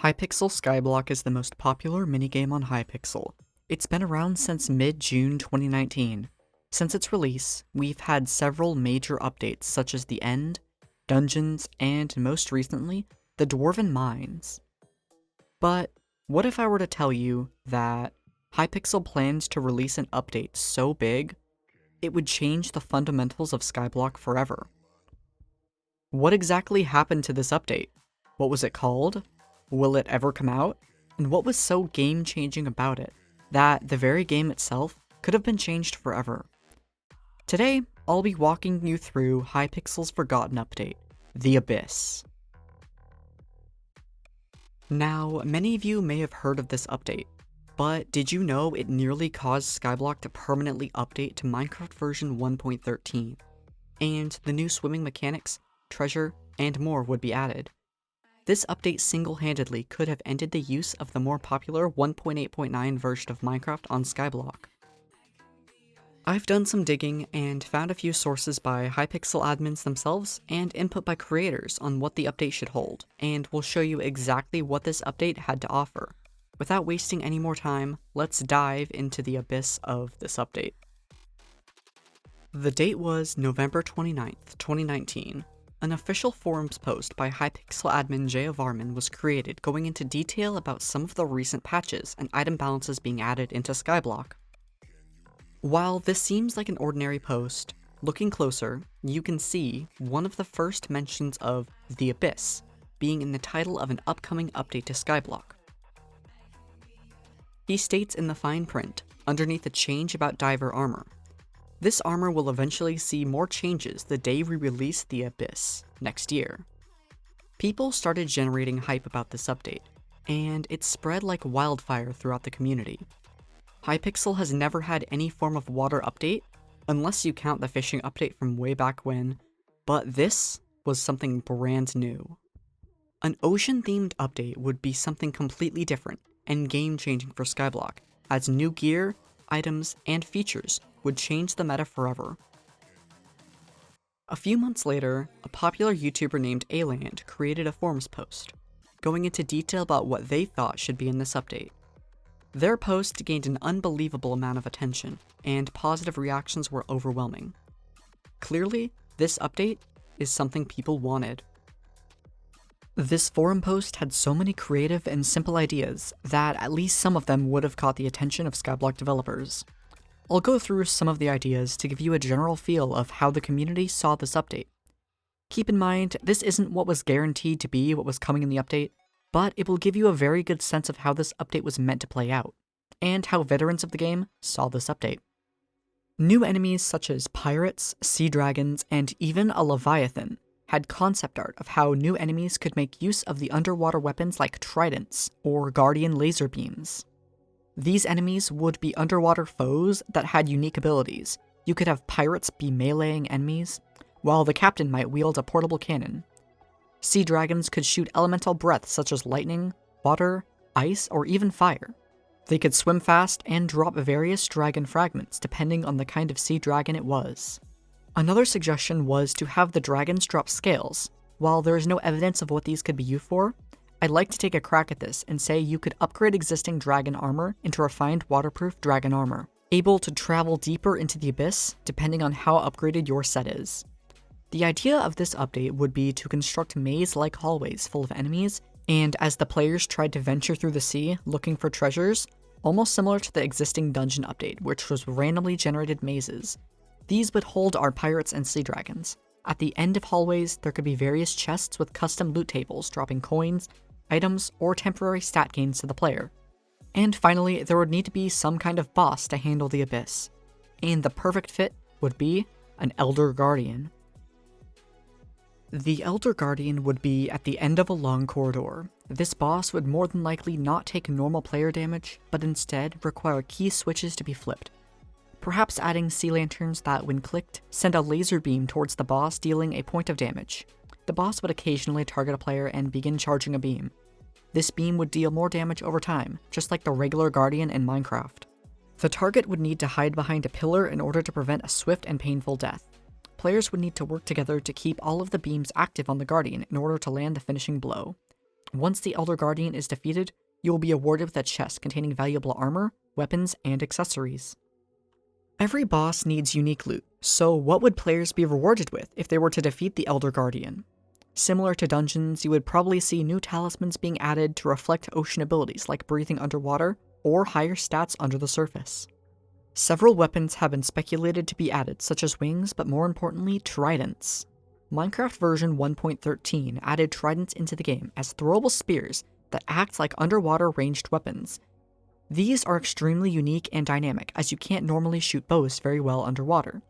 Hypixel Skyblock is the most popular minigame on Hypixel. It's been around since mid-June 2019. Since its release, we've had several major updates such as the End, Dungeons, and most recently, the Dwarven Mines. But what if I were to tell you that Hypixel plans to release an update so big, it would change the fundamentals of Skyblock forever? What exactly happened to this update? What was it called? Will it ever come out? And what was so game-changing about it that the very game itself could have been changed forever? Today, I'll be walking you through Hypixel's forgotten update, The Abyss. Now, many of you may have heard of this update, but did you know it nearly caused Skyblock to permanently update to Minecraft version 1.13, and the new swimming mechanics, treasure, and more would be added? This update single-handedly could have ended the use of the more popular 1.8.9 version of Minecraft on Skyblock. I've done some digging and found a few sources by Hypixel admins themselves and input by creators on what the update should hold, and will show you exactly what this update had to offer. Without wasting any more time, let's dive into the abyss of this update. The date was November 29th, 2019. An official forums post by Hypixel admin Jaya Varman was created going into detail about some of the recent patches and item balances being added into Skyblock. While this seems like an ordinary post, looking closer, you can see one of the first mentions of The Abyss being in the title of an upcoming update to Skyblock. He states in the fine print, underneath a change about diver armor, "This armor will eventually see more changes the day we release The Abyss, next year." People started generating hype about this update, and it spread like wildfire throughout the community. Hypixel has never had any form of water update, unless you count the fishing update from way back when, but this was something brand new. An ocean-themed update would be something completely different and game-changing for Skyblock, as new gear, items, and features would change the meta forever. A few months later, a popular YouTuber named Aland created a forums post, going into detail about what they thought should be in this update. Their post gained an unbelievable amount of attention, and positive reactions were overwhelming. Clearly, this update is something people wanted. This forum post had so many creative and simple ideas that at least some of them would have caught the attention of Skyblock developers. I'll go through some of the ideas to give you a general feel of how the community saw this update. Keep in mind, this isn't what was guaranteed to be what was coming in the update, but it will give you a very good sense of how this update was meant to play out, and how veterans of the game saw this update. New enemies such as pirates, sea dragons, and even a leviathan had concept art of how new enemies could make use of the underwater weapons like tridents or guardian laser beams. These enemies would be underwater foes that had unique abilities. You could have pirates be meleeing enemies, while the captain might wield a portable cannon. Sea dragons could shoot elemental breath such as lightning, water, ice, or even fire. They could swim fast and drop various dragon fragments depending on the kind of sea dragon it was. Another suggestion was to have the dragons drop scales. While there is no evidence of what these could be used for, I'd like to take a crack at this and say you could upgrade existing dragon armor into refined waterproof dragon armor, able to travel deeper into the abyss depending on how upgraded your set is. The idea of this update would be to construct maze-like hallways full of enemies, and as the players tried to venture through the sea looking for treasures, almost similar to the existing dungeon update, which was randomly generated mazes. These would hold our pirates and sea dragons. At the end of hallways, there could be various chests with custom loot tables dropping coins, items, or temporary stat gains to the player. And finally, there would need to be some kind of boss to handle the abyss. And the perfect fit would be an Elder Guardian. The Elder Guardian would be at the end of a long corridor. This boss would more than likely not take normal player damage, but instead require key switches to be flipped. Perhaps adding sea lanterns that, when clicked, send a laser beam towards the boss dealing a point of damage. The boss would occasionally target a player and begin charging a beam. This beam would deal more damage over time, just like the regular Guardian in Minecraft. The target would need to hide behind a pillar in order to prevent a swift and painful death. Players would need to work together to keep all of the beams active on the Guardian in order to land the finishing blow. Once the Elder Guardian is defeated, you will be awarded with a chest containing valuable armor, weapons, and accessories. Every boss needs unique loot, so what would players be rewarded with if they were to defeat the Elder Guardian? Similar to dungeons, you would probably see new talismans being added to reflect ocean abilities like breathing underwater or higher stats under the surface. Several weapons have been speculated to be added, such as wings, but more importantly, tridents. Minecraft version 1.13 added tridents into the game as throwable spears that act like underwater ranged weapons. These are extremely unique and dynamic, as you can't normally shoot bows very well underwater.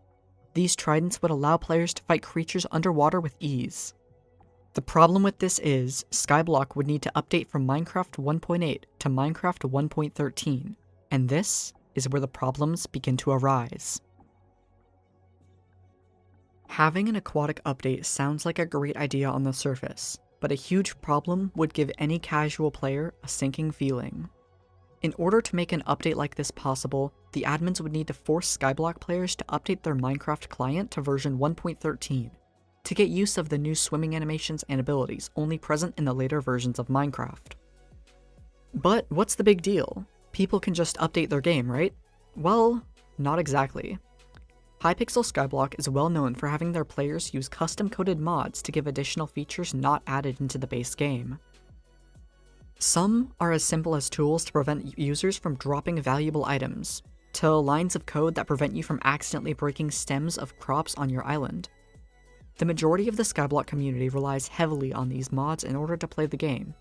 These tridents would allow players to fight creatures underwater with ease. The problem with this is, Skyblock would need to update from Minecraft 1.8 to Minecraft 1.13, and this is where the problems begin to arise. Having an aquatic update sounds like a great idea on the surface, but a huge problem would give any casual player a sinking feeling. In order to make an update like this possible, the admins would need to force Skyblock players to update their Minecraft client to version 1.13 to get use of the new swimming animations and abilities only present in the later versions of Minecraft. But what's the big deal? People can just update their game, right? Well, not exactly. Hypixel Skyblock is well known for having their players use custom-coded mods to give additional features not added into the base game. Some are as simple as tools to prevent users from dropping valuable items, to lines of code that prevent you from accidentally breaking stems of crops on your island. The majority of the Skyblock community relies heavily on these mods in order to play the game,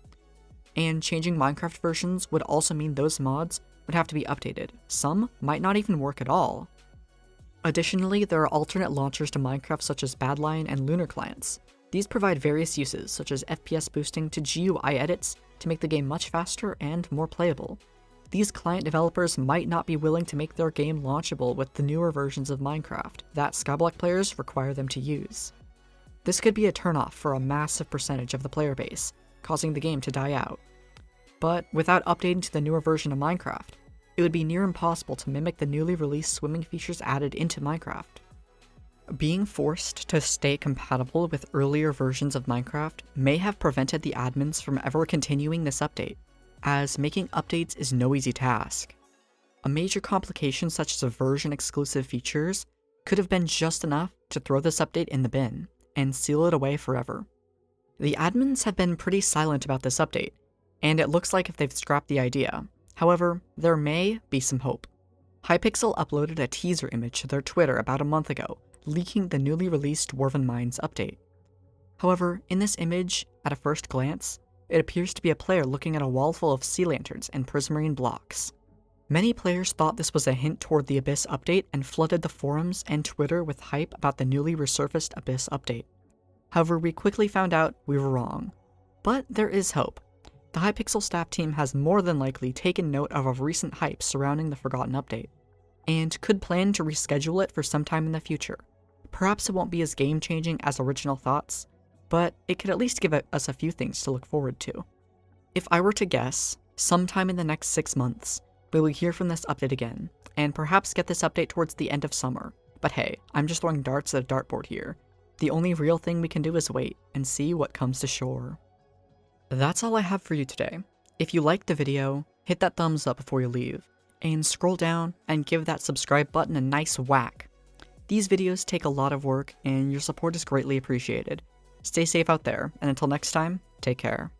and changing Minecraft versions would also mean those mods would have to be updated. Some might not even work at all. Additionally, there are alternate launchers to Minecraft such as Badlion and Lunar clients. These provide various uses such as FPS boosting to GUI edits to make the game much faster and more playable. These client developers might not be willing to make their game launchable with the newer versions of Minecraft that Skyblock players require them to use. This could be a turnoff for a massive percentage of the player base, causing the game to die out. But without updating to the newer version of Minecraft, it would be near impossible to mimic the newly released swimming features added into Minecraft. Being forced to stay compatible with earlier versions of Minecraft may have prevented the admins from ever continuing this update, as making updates is no easy task. A major complication such as version-exclusive features could have been just enough to throw this update in the bin and seal it away forever. The admins have been pretty silent about this update, and it looks like if they've scrapped the idea. However, there may be some hope. Hypixel uploaded a teaser image to their Twitter about a month ago, leaking the newly released Dwarven Mines update. However, in this image, at a first glance, it appears to be a player looking at a wall full of sea lanterns and prismarine blocks. Many players thought this was a hint toward the Abyss update and flooded the forums and Twitter with hype about the newly resurfaced Abyss update. However, we quickly found out we were wrong. But there is hope. The Hypixel staff team has more than likely taken note of a recent hype surrounding the Forgotten update, and could plan to reschedule it for some time in the future. Perhaps it won't be as game-changing as original thoughts, but it could at least give us a few things to look forward to. If I were to guess, sometime in the next 6 months, we will hear from this update again, and perhaps get this update towards the end of summer. But hey, I'm just throwing darts at a dartboard here. The only real thing we can do is wait and see what comes to shore. That's all I have for you today. If you liked the video, hit that thumbs up before you leave, and scroll down and give that subscribe button a nice whack. These videos take a lot of work, and your support is greatly appreciated. Stay safe out there, and until next time, take care.